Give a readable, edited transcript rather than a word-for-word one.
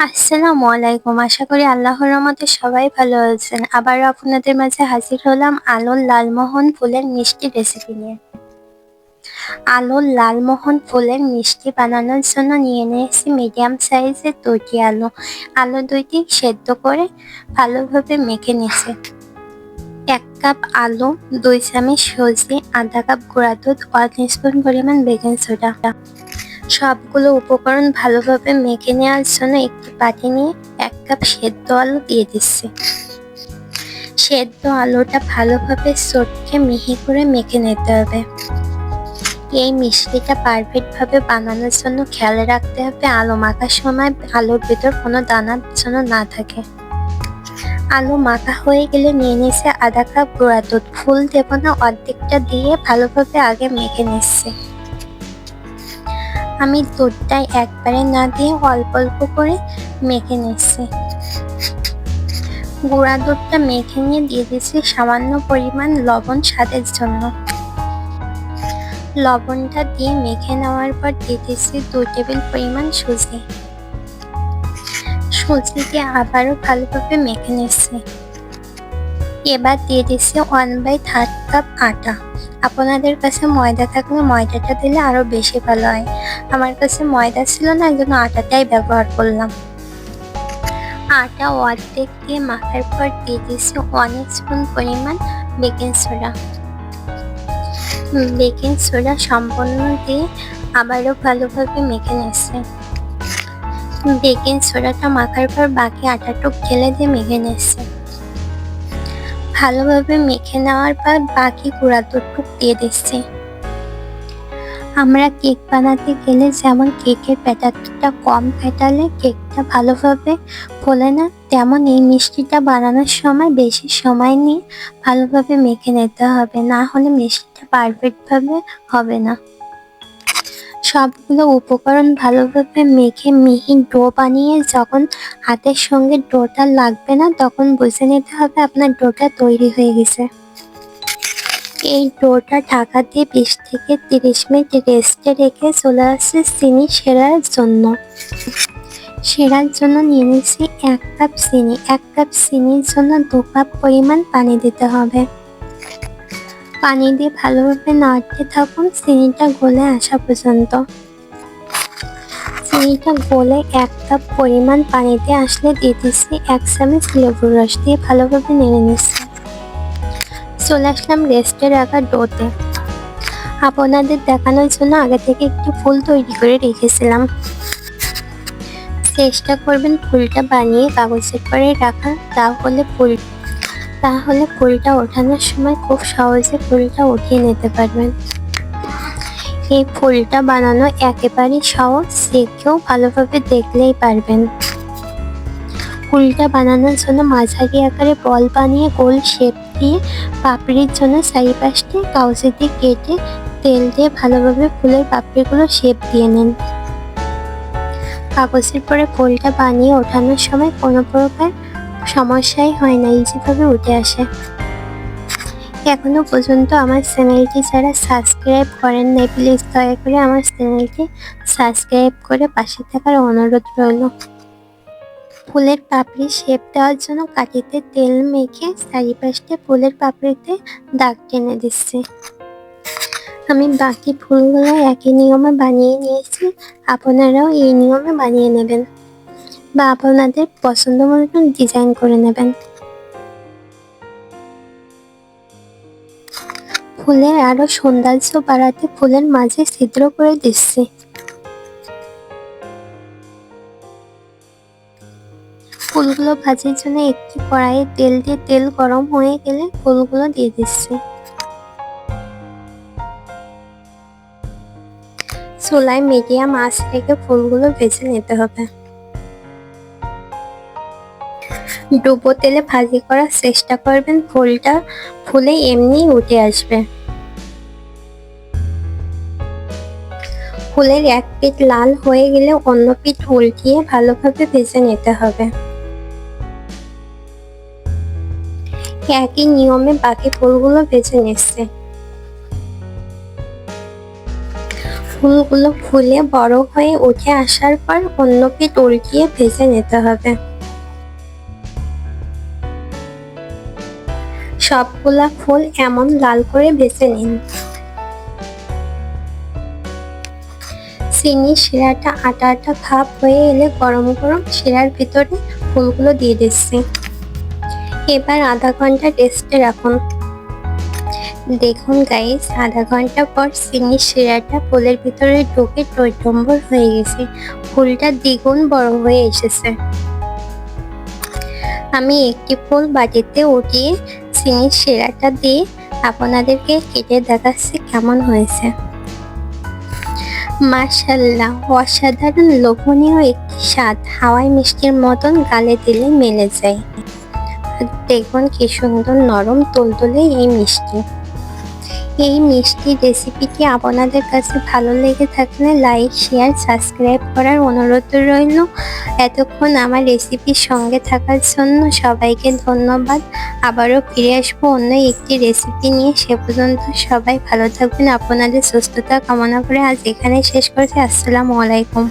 আসসালামু আলাইকুম। আশা করি আল্লাহর রহমতে সবাই ভালো আছেন। আবারও আপনাদের মাঝে হাজির হলাম আলুর লালমোহন ফুলের মিষ্টি রেসিপি নিয়ে। আলুর লালমোহন ফুলের মিষ্টি বানানোর জন্য নিয়ে নিয়েছি মিডিয়াম সাইজের 2টি আলু। আলু 2টি সেদ্ধ করে ভালোভাবে মেখে নিয়েছি। 1 কাপ আলু, 2 চামচ সুজি, আধা কাপ গুঁড়া দুধ, 1 স্পুন পরিমাণ বেকিং সোডা। সবগুলো উপকরণ ভালোভাবে মেখে নেওয়ার জন্য একটি বাটি নিয়ে 1 কাপ সেদ্ধ আলু দিয়ে দিচ্ছি। সেদ্ধ আলুটা ভালোভাবে চটকে মিহি করে মেখে নিতে হবে। এই মিষ্টিটা পারফেক্টভাবে বানানোর জন্য খেয়াল রাখতে হবে আলু মাখার সময় আলুর ভিতর কোনো দানা যেন না থাকে। আলু মাখা হয়ে গেলে নিয়ে নিচ্ছে আধা কাপ গুঁড়া দুধ। ফুল দেব না, অর্ধেকটা দিয়ে ভালোভাবে আগে মেখে নিচ্ছি। আমি দুধটাই একবারে না দিয়ে অল্প অল্প করে মেখে নিচ্ছি। গুঁড়া দুধটা মেখে নিয়ে দিয়ে দিচ্ছি সামান্য পরিমাণ লবণ স্বাদের জন্য। লবণটা দিয়ে মেখে নেওয়ার পর দিয়ে দিচ্ছি 2 টেবিল পরিমাণ সুজি। সুজি দিয়ে আবারও ভালোভাবে মেখে নিচ্ছি। এবার দিয়ে দিচ্ছি 1/3 কাপ আটা। আপনাদের কাছে ময়দা থাকলে ময়দাটা দিলে আরো বেশি ভালো হয়। আমার কাছে ময়দা ছিল না, একজন আটাটাই ব্যবহার করলাম। আটা অর্ধেক দিয়ে মাখার পর দিয়ে দিচ্ছি 1 স্পুন পরিমাণ বেকিং সোডা। বেকিং সোডা সম্পূর্ণ দিয়ে আবারও ভালোভাবে মেখে নিচ্ছি। বেকিং সোডাটা মাখার পর বাকি আটাটুক ঢেলে দিয়ে মেখে নিচ্ছি। ভালোভাবে মেখে নেওয়ার পর বাকি গুঁড়া দুধটুক দিয়ে দিচ্ছি। আমরা কেক বানাতে গেলে যেমন কেকের ব্যাটারটা কম ফেটালে কেকটা ভালোভাবে ফোলে না, তেমন এই মিষ্টিটা বানানোর সময় বেশি সময় নিয়ে ভালোভাবে মেখে নিতে হবে, না হলে মিষ্টিটা পারফেক্টভাবে হবে না। সবগুলো উপকরণ ভালোভাবে মেখে মিহি ডো বানিয়ে যখন হাতের সঙ্গে ডোটা লাগবে না তখন বুঝে নিতে হবে আপনার ডোটা তৈরি হয়ে গেছে। এই ডোটা ঢাকা দিয়ে 20 থেকে 30 মিনিট রেস্টে রেখে চলে আসছে চিনি সেরার জন্য। সেরার জন্য নিয়ে নিচ্ছি 1 কাপ চিনি। 1 কাপ চিনির জন্য 2 কাপ পরিমাণ পানি দিতে হবে। পানি দিয়ে ভালোভাবে নাড়তে থাকুন চিনিটা গলে আসা পর্যন্ত। চিনিটা গলে 1 কাপ পরিমাণ পানিতে আসলে দিয়ে দিচ্ছি 1 চামচ লেবুর রস দিয়ে ভালোভাবে নেড়ে নিচ্ছি। চলে আসলাম রেস্টে রাখা ডোতে। আপনাদের দেখানোর জন্য আগে থেকে একটি ফুল তৈরি করে রেখেছিলাম। চেষ্টা করবেন ফুলটা বানিয়ে কাগজের পরে রাখা, তাহলে ফুলটা ওঠানোর সময় খুব সহজে ফুলটা উঠিয়ে নিতে পারবেন। এই ফুলটা বানানো একেবারেই সহজ, যে কেউ ভালোভাবে দেখলেই পারবেন। ফুলটা বানানোর জন্য মাঝারি আকারে বল বানিয়ে গোল শেপ দিয়ে পাপড়ির জন্য চারিপাশে কাগজে দিয়ে কেটে তেল দিয়ে ভালোভাবে ফুলের পাপড়িগুলো শেপ দিয়ে নেন। কাগজের পরে ফুলটা বানিয়ে ওঠানোর সময় কোনো প্রকার সমস্যাই হয় না, ইজিভাবে উঠে আসে। এখনো পর্যন্ত আমার চ্যানেলটি যারা সাবস্ক্রাইব করেন নাই, প্লিজ দয়া করে আমার চ্যানেলটি সাবস্ক্রাইব করে পাশে থাকার অনুরোধ রইল। ফুলের পাপড়ি শেপ দেওয়ার জন্য কাঠিতে তেল মেখে চারিপাশে ফুলের পাপড়িতে দাগ টেনে দিচ্ছি। আমি বাকি ফুলগুলো একই নিয়মে বানিয়ে নিয়েছি, আপনারাও এই নিয়মে বানিয়ে নেবেন বা আপনাদের পছন্দ মতন ডিজাইন করে নেবেন। ফুলের আরো সৌন্দর্য বাড়াতে ফুলের মাঝে ছিদ্র করে দিচ্ছি। ফুলগুলো ভাজির জন্য একটি কড়াইয়ে তেল দিয়ে তেল গরম হয়ে গেলে ফুলগুলো দিয়ে দিচ্ছি। চুলায় মিডিয়াম আঁচ রেখে ফুলগুলো ভেজে নিতে হবে। ডুবো তেলে ভাজি করার চেষ্টা করবেন, ফুলটা ফুলে এমনি উঠে আসবে। ফুলের এক পিঠ লাল হয়ে গেলে অন্য পিঠ উল্টিয়ে ভালোভাবে ভেজে নিতে হবে। একই নিয়মে বাকি ফুলগুলো ভেজে নিচ্ছে। ফুলগুলো ফুলে বড় হয়ে উঠে আসার পর অন্য পিঠ উল্টিয়ে ভেজে নিতে হবে। সবগুলা ফুল এমন লাল করে ভেজে নিন। চিনি শিরাটা আটা আটা ভাব হয়ে এলে গরম গরম শিরার ভিতরে ফুলগুলো দিয়ে দিচ্ছি। এবার আধা ঘন্টা রেস্টে রাখুন। দেখুন গাইস, আধা ঘন্টা পর চিনির শিরাটা ফুলের ভিতরে ঢুকে টইটম্বর হয়ে গেছে, ফুলটা দ্বিগুণ বড় হয়ে এসেছে। আমি একটি ফুল বাটিতে উঠিয়ে চিনির শিরাটা দিয়ে আপনাদেরকে কেটে দেখাচ্ছি কেমন হয়েছে। মাশাআল্লাহ, অসাধারণ লোভনীয় একটি স্বাদ, হাওয়াই মিষ্টির মতন গালে দিলে মেলে যায়। দেখুন কি সুন্দর নরম তুলতুলে এই মিষ্টি। এই মিষ্টি রেসিপিটি আপনাদের কাছে ভালো লেগে থাকলে লাইক, শেয়ার, সাবস্ক্রাইব করার অনুরোধ রইল। এতক্ষণ আমার রেসিপির সঙ্গে থাকার জন্য সবাইকে ধন্যবাদ। আবারও ফিরে আসবো অন্য একটি রেসিপি নিয়ে। সে পর্যন্ত সবাই ভালো থাকবেন। আপনাদের সুস্থতা কামনা করে আজ এখানে শেষ করছি। আসসালামু আলাইকুম।